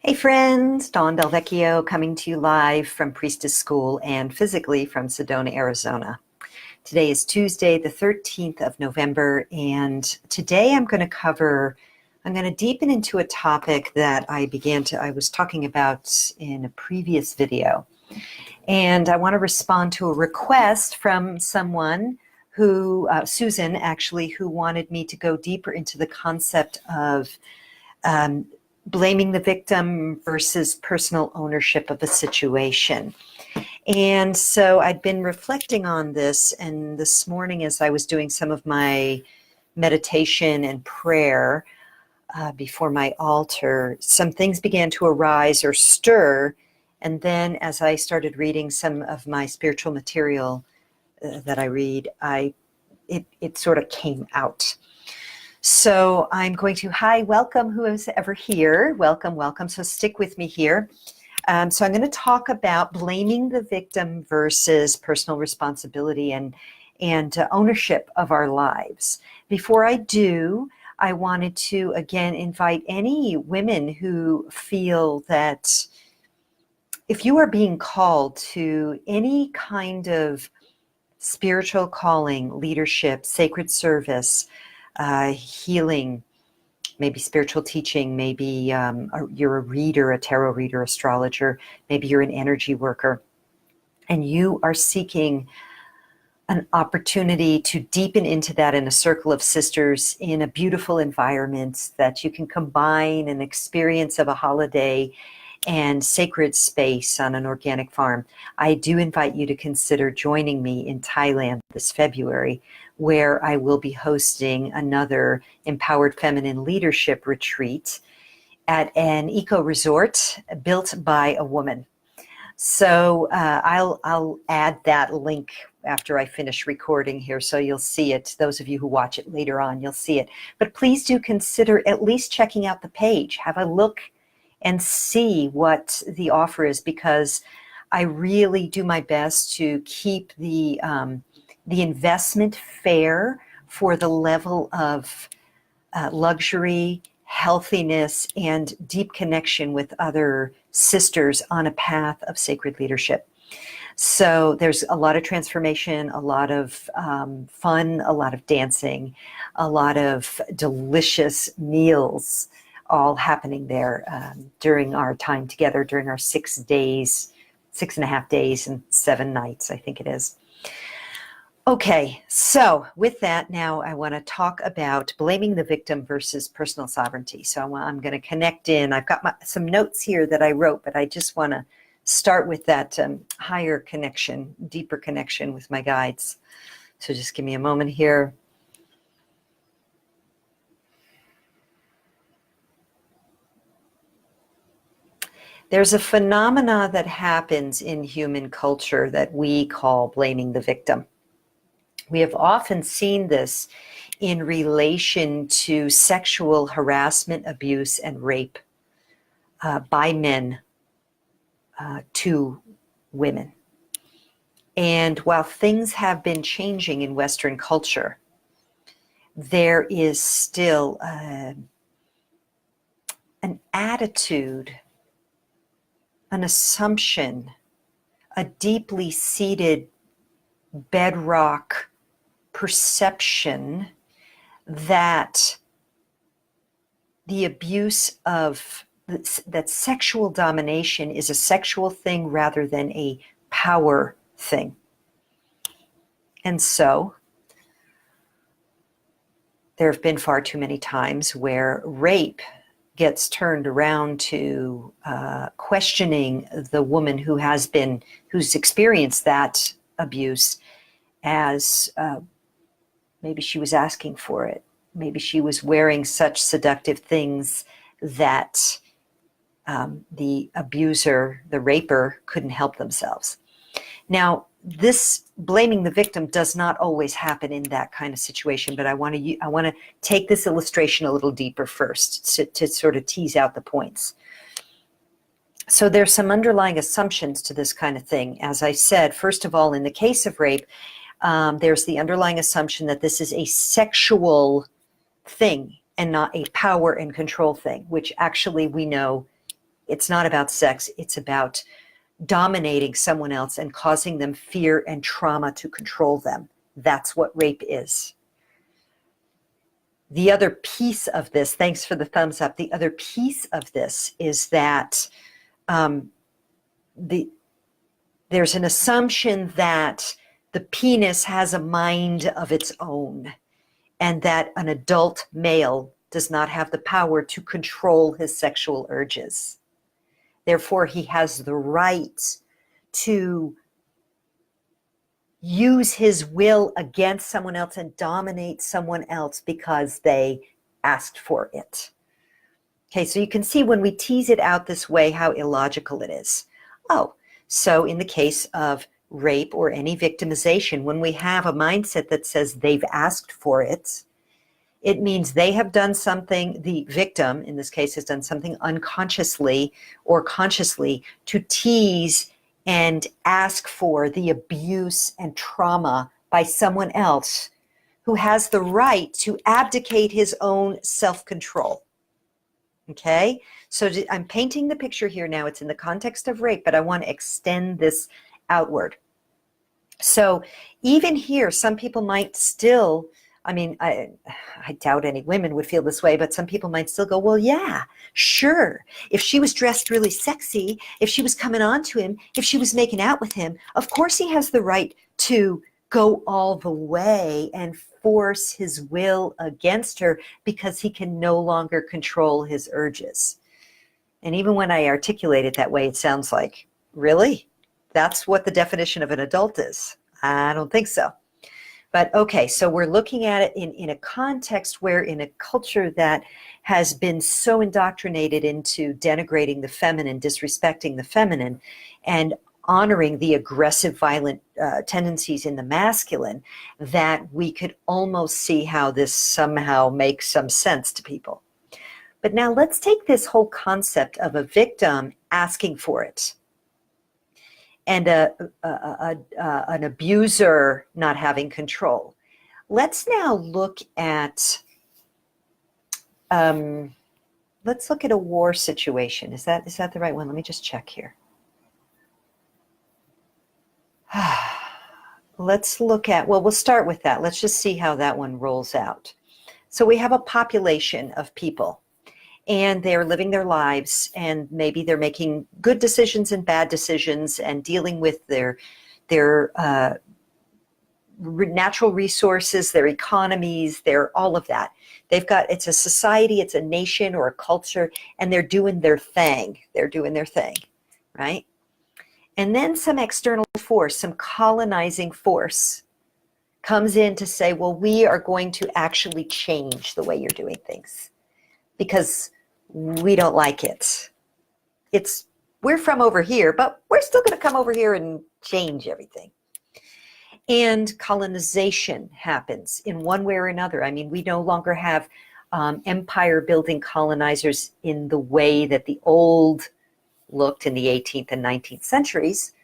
Hey friends, Dawn DelVecchio coming to you live from Priestess School and physically from Sedona, Arizona. Today is Tuesday, the 13th of November, and today I'm going to deepen into a topic that I was talking about in a previous video. And I want to respond to a request from someone who, Susan actually, who wanted me to go deeper into the concept of blaming the victim versus personal ownership of a situation. And so I'd been reflecting on this, and this morning as I was doing some of my meditation and prayer before my altar, some things began to arise or stir. And then as I started reading some of my spiritual material that I read, it sort of came out. So I'm going to, welcome who is ever here. Welcome, welcome. So stick with me here. So I'm going to talk about blaming the victim versus personal responsibility and ownership of our lives. Before I do, I wanted to again invite any women who feel that if you are being called to any kind of spiritual calling, leadership, sacred service, healing, maybe spiritual teaching, maybe you're a reader, a tarot reader, astrologer, maybe you're an energy worker, and you are seeking an opportunity to deepen into that in a circle of sisters in a beautiful environment that you can combine an experience of a holiday and sacred space on an organic farm. I do invite you to consider joining me in Thailand this February, where I will be hosting another Empowered Feminine Leadership retreat at an eco-resort built by a woman. So I'll add that link after I finish recording here, so you'll see it. Those of you who watch it later on, you'll see it. But please do consider at least checking out the page. Have a look and see what the offer is, because I really do my best to keep the investment fair for the level of luxury, healthiness, and deep connection with other sisters on a path of sacred leadership. So there's a lot of transformation, a lot of fun, a lot of dancing, a lot of delicious meals, all happening there during our time together, during our 6.5 days and 7 nights, I think it is. Okay, so with that, now I want to talk about blaming the victim versus personal sovereignty. So I'm going to connect in. I've got some notes here that I wrote, but I just want to start with that higher connection, deeper connection with my guides. So just give me a moment here. There's a phenomena that happens in human culture that we call blaming the victim. We have often seen this in relation to sexual harassment, abuse, and rape by men to women. And while things have been changing in Western culture, there is still an attitude, an assumption, a deeply seated bedrock perception that the abuse of that sexual domination is a sexual thing rather than a power thing. And so there have been far too many times where rape gets turned around to questioning the woman who's experienced that abuse as maybe she was asking for it. Maybe she was wearing such seductive things that the abuser, the raper, couldn't help themselves. Now, this blaming the victim does not always happen in that kind of situation, but I want to take this illustration a little deeper first to sort of tease out the points. So there's some underlying assumptions to this kind of thing. As I said, first of all, in the case of rape, there's the underlying assumption that this is a sexual thing and not a power and control thing, which actually we know It's not about sex. It's about dominating someone else and causing them fear and trauma to control them. That's what rape is. The other piece of this, thanks for the thumbs up, the other piece of this is that there's an assumption that the penis has a mind of its own, and that an adult male does not have the power to control his sexual urges. Therefore, he has the right to use his will against someone else and dominate someone else because they asked for it. Okay, so you can see when we tease it out this way how illogical it is. Oh, so in the case of rape or any victimization, when we have a mindset that says they've asked for it, it means they have done something, the victim in this case has done something unconsciously or consciously to tease and ask for the abuse and trauma by someone else who has the right to abdicate his own self-control. Okay, so I'm painting the picture here now. It's in the context of rape, but I want to extend this outward. So even here, some people might still, I doubt any women would feel this way, but some people might still go, well, yeah, sure. If she was dressed really sexy, if she was coming on to him, if she was making out with him, of course he has the right to go all the way and force his will against her because he can no longer control his urges. And even when I articulate it that way, it sounds like, really? That's what the definition of an adult is? I don't think so. But okay, so we're looking at it in a context where in a culture that has been so indoctrinated into denigrating the feminine, disrespecting the feminine, and honoring the aggressive, violent tendencies in the masculine, that we could almost see how this somehow makes some sense to people. But now let's take this whole concept of a victim asking for it and an abuser not having control. Let's now look at a war situation. Is that the right one? Let me just check here. Let's look at, well, we'll start with that. Let's just see how that one rolls out. So we have a population of people, and they're living their lives, and maybe they're making good decisions and bad decisions and dealing with their natural resources, their economies, their all of that. They've got, it's a society, it's a nation or a culture, and they're doing their thing. They're doing their thing, right? And then some external force, some colonizing force comes in to say, well, we are going to actually change the way you're doing things because we don't like it. We're from over here, but we're still going to come over here and change everything. And colonization happens in one way or another. I mean, we no longer have empire building colonizers in the way that the old looked in the 18th and 19th centuries,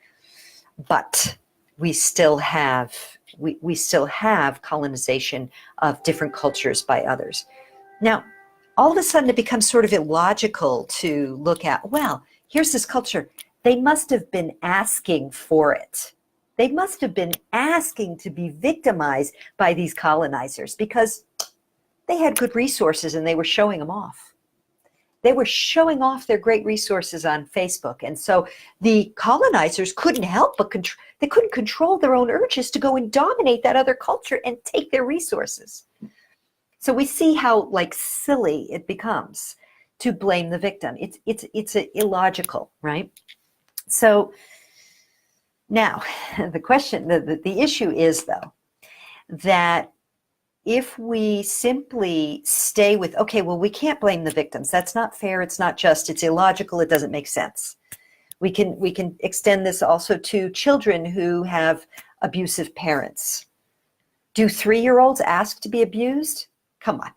but we still have colonization of different cultures by others. Now, all of a sudden it becomes sort of illogical to look at, well, here's this culture. They must have been asking for it. They must have been asking to be victimized by these colonizers because they had good resources and they were showing them off. They were showing off their great resources on Facebook. And so the colonizers couldn't help but they couldn't control their own urges to go and dominate that other culture and take their resources. So we see how like silly it becomes to blame the victim. It's illogical, right? So now the question, the issue is though, that if we simply stay with, okay, well, we can't blame the victims. That's not fair. It's not just. It's illogical. It doesn't make sense. We can extend this also to children who have abusive parents. Do 3-year-olds ask to be abused? Come on.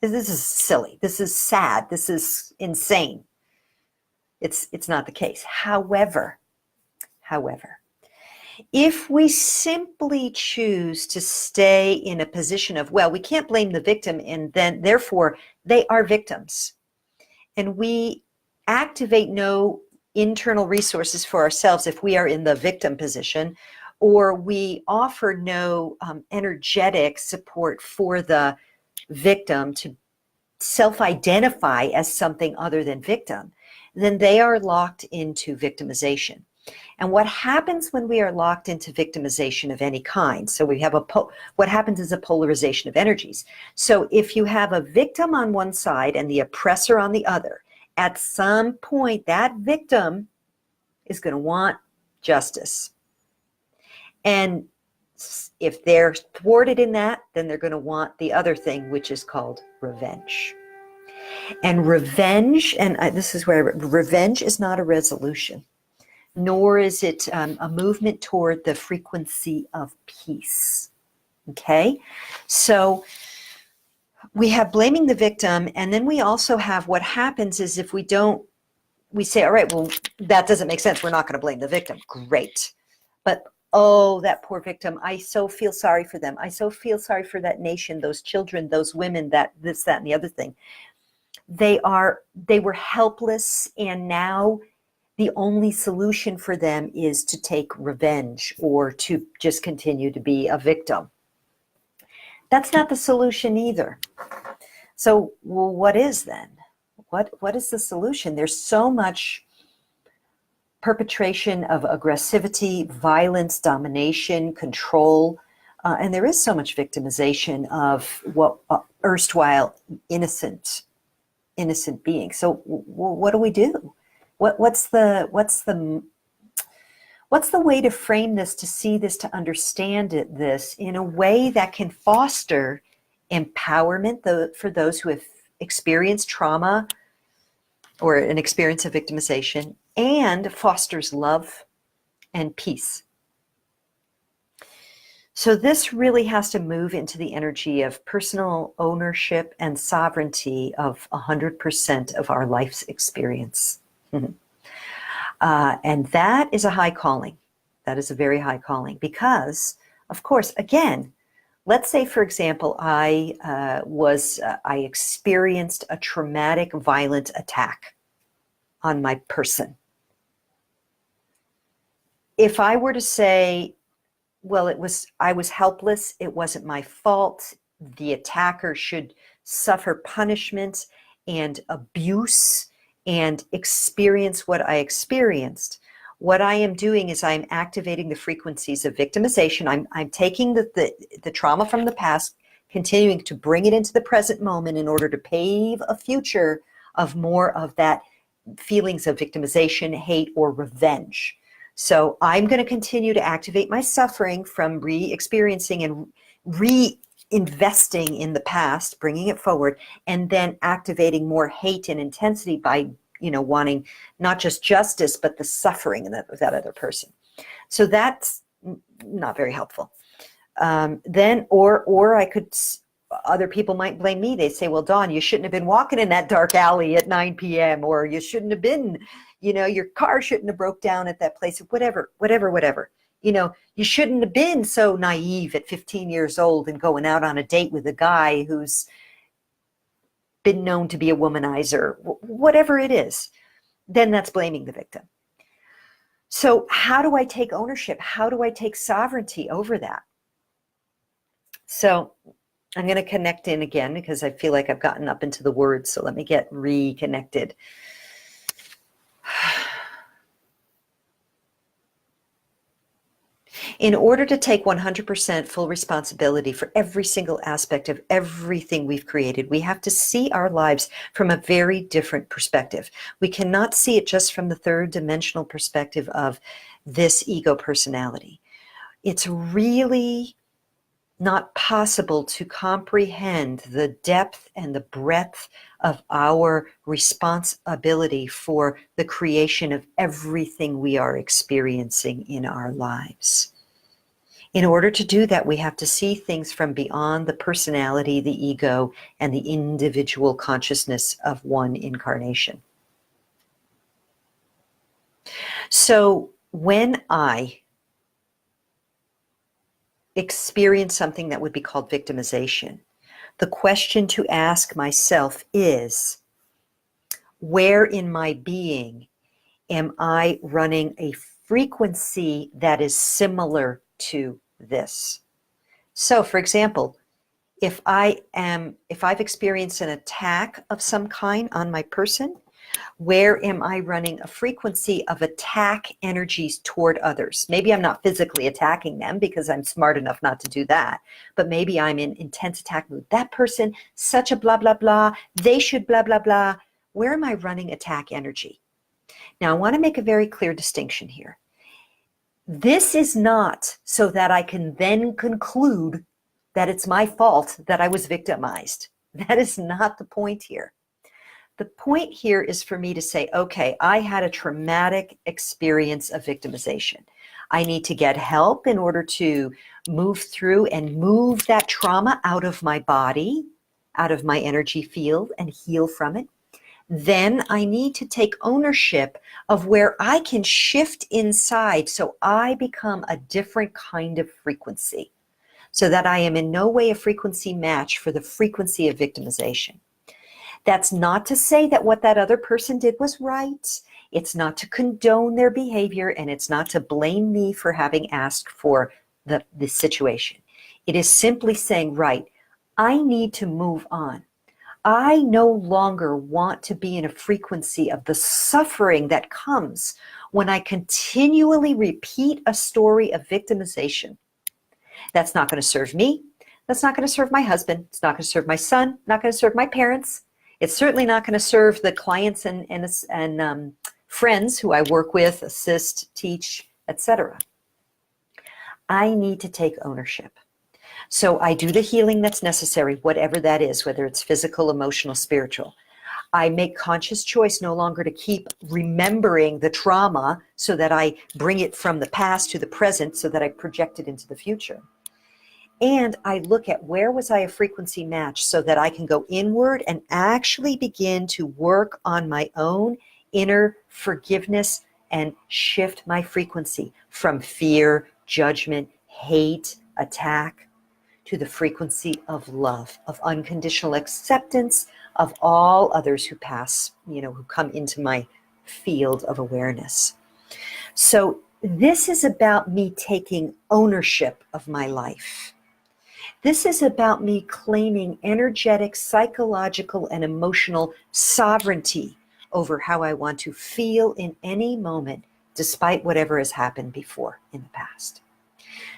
This is silly. This is sad. This is insane. It's not the case. However, if we simply choose to stay in a position of, well, we can't blame the victim and then therefore they are victims. And we activate no internal resources for ourselves if we are in the victim position, or we offer no energetic support for the victim to self-identify as something other than victim, then they are locked into victimization. And what happens when we are locked into victimization of any kind? So we have what happens is a polarization of energies. So if you have a victim on one side and the oppressor on the other, at some point that victim is going to want justice. And if they're thwarted in that, then they're going to want the other thing, which is called revenge. And revenge, and this is where revenge is not a resolution, nor is it a movement toward the frequency of peace. Okay? So we have blaming the victim, and then we also have what happens is if we say, all right, well, that doesn't make sense. We're not going to blame the victim. Great. But, oh, that poor victim, I so feel sorry for them. I so feel sorry for that nation, those children, those women, that this, that, and the other thing. They were helpless, and now the only solution for them is to take revenge or to just continue to be a victim. That's not the solution either. So, well, what is then? What is the solution? There's so much perpetration of aggressivity, violence, domination, control, and there is so much victimization of what erstwhile innocent beings. So, what do we do? What's the way to frame this, to see this, to understand this in a way that can foster empowerment for those who have experienced trauma or an experience of victimization, and fosters love and peace? So this really has to move into the energy of personal ownership and sovereignty of 100% of our life's experience. And that is a high calling. That is a very high calling because, of course, again, let's say, for example, I experienced a traumatic, violent attack on my person. If I were to say, well, I was helpless, it wasn't my fault, the attacker should suffer punishment and abuse and experience what I experienced, what I am doing is I'm activating the frequencies of victimization. I'm taking the trauma from the past, continuing to bring it into the present moment in order to pave a future of more of that feelings of victimization, hate, or revenge. So I'm going to continue to activate my suffering from re-experiencing and reinvesting in the past, bringing it forward, and then activating more hate and intensity by, wanting not just justice, but the suffering of that other person. So that's not very helpful. Then, or I could, other people might blame me. They say, well, Dawn, you shouldn't have been walking in that dark alley at 9 p.m. or you shouldn't have been, your car shouldn't have broke down at that place, whatever. You shouldn't have been so naive at 15 years old and going out on a date with a guy who's been known to be a womanizer, whatever it is. Then that's blaming the victim. So how do I take ownership? How do I take sovereignty over that? So I'm going to connect in again because I feel like I've gotten up into the words. So let me get reconnected. In order to take 100% full responsibility for every single aspect of everything we've created, we have to see our lives from a very different perspective. We cannot see it just from the third dimensional perspective of this ego personality. It's really not possible to comprehend the depth and the breadth of our responsibility for the creation of everything we are experiencing in our lives. In order to do that, we have to see things from beyond the personality, the ego, and the individual consciousness of one incarnation. So when I experience something that would be called victimization, the question to ask myself is, where in my being am I running a frequency that is similar to this? So, for example, if I've experienced an attack of some kind on my person, where am I running a frequency of attack energies toward others? Maybe I'm not physically attacking them because I'm smart enough not to do that, but maybe I'm in intense attack mood. That person, such a blah, blah, blah, they should blah, blah, blah. Where am I running attack energy? Now, I want to make a very clear distinction here. This is not so that I can then conclude that it's my fault that I was victimized. That is not the point here. The point here is for me to say, okay, I had a traumatic experience of victimization. I need to get help in order to move through and move that trauma out of my body, out of my energy field, and heal from it. Then I need to take ownership of where I can shift inside so I become a different kind of frequency, so that I am in no way a frequency match for the frequency of victimization. That's not to say that what that other person did was right. It's not to condone their behavior, and it's not to blame me for having asked for the situation. It is simply saying, right, I need to move on. I no longer want to be in a frequency of the suffering that comes when I continually repeat a story of victimization. That's not going to serve me. That's not going to serve my husband. It's not going to serve my son. Not going to serve my parents. It's certainly not going to serve the clients and friends who I work with, assist, teach, etc. I need to take ownership. So I do the healing that's necessary, whatever that is, whether it's physical, emotional, spiritual. I make conscious choice no longer to keep remembering the trauma so that I bring it from the past to the present so that I project it into the future. And I look at where was I a frequency match so that I can go inward and actually begin to work on my own inner forgiveness and shift my frequency from fear, judgment, hate, attack, to the frequency of love, of unconditional acceptance of all others who pass, who come into my field of awareness. So this is about me taking ownership of my life. This is about me claiming energetic, psychological, and emotional sovereignty over how I want to feel in any moment, despite whatever has happened before in the past.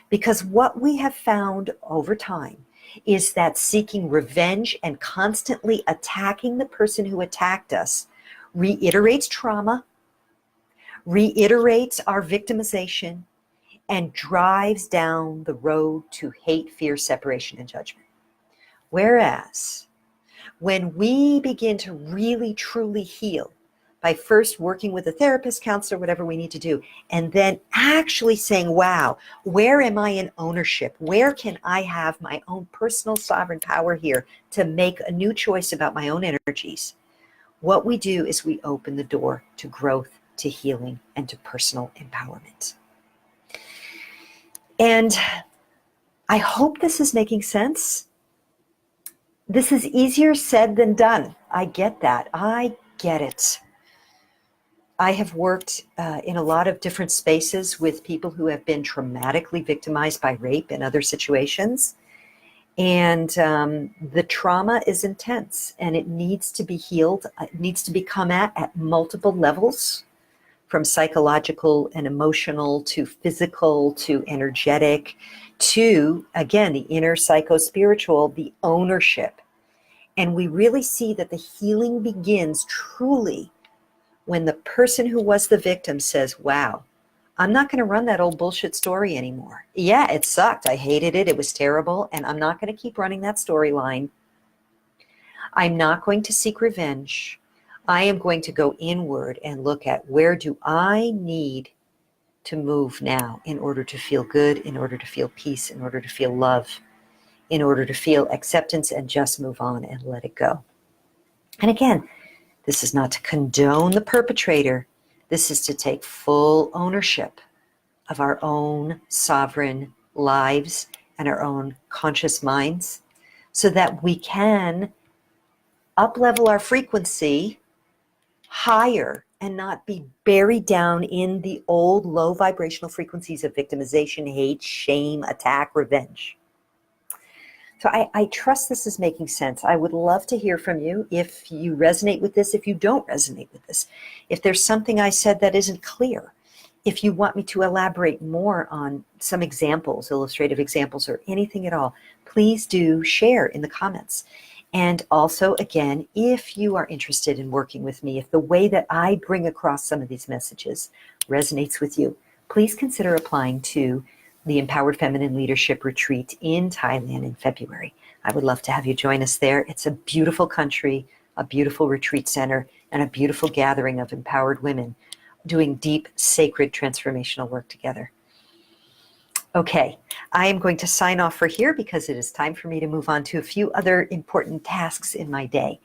Because what we have found over time is that seeking revenge and constantly attacking the person who attacked us reiterates trauma, reiterates our victimization, and drives down the road to hate, fear, separation, and judgment. Whereas when we begin to really, truly heal by first working with a therapist, counselor, whatever we need to do, and then actually saying, wow, where am I in ownership? Where can I have my own personal sovereign power here to make a new choice about my own energies? What we do is we open the door to growth, to healing, and to personal empowerment. And I hope this is making sense. This is easier said than done. I get that. I get it. I have worked in a lot of different spaces with people who have been traumatically victimized by rape and other situations. And the trauma is intense and it needs to be healed. It needs to be come at multiple levels, from psychological and emotional to physical to energetic to, again, the inner psycho-spiritual, the ownership. And we really see that the healing begins truly when the person who was the victim says, wow, I'm not going to run that old bullshit story anymore. Yeah, it sucked. I hated it. It was terrible. And I'm not going to keep running that storyline. I'm not going to seek revenge. I am going to go inward and look at where do I need to move now in order to feel good, in order to feel peace, in order to feel love, in order to feel acceptance, and just move on and let it go. And again, this is not to condone the perpetrator. This is to take full ownership of our own sovereign lives and our own conscious minds so that we can up-level our frequency higher and not be buried down in the old low vibrational frequencies of victimization, hate, shame, attack, revenge. So I trust this is making sense. I would love to hear from you if you resonate with this, if you don't resonate with this, if there's something I said that isn't clear, if you want me to elaborate more on some examples, illustrative examples, or anything at all, please do share in the comments. And also, again, if you are interested in working with me, if the way that I bring across some of these messages resonates with you, please consider applying to the Empowered Feminine Leadership Retreat in Thailand in February. I would love to have you join us there. It's a beautiful country, a beautiful retreat center, and a beautiful gathering of empowered women doing deep, sacred, transformational work together. Okay, I am going to sign off for here because it is time for me to move on to a few other important tasks in my day.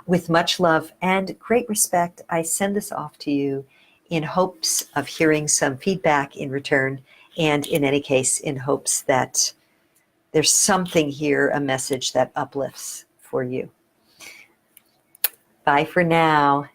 With much love and great respect, I send this off to you in hopes of hearing some feedback in return, and in any case, in hopes that there's something here, a message that uplifts for you. Bye for now.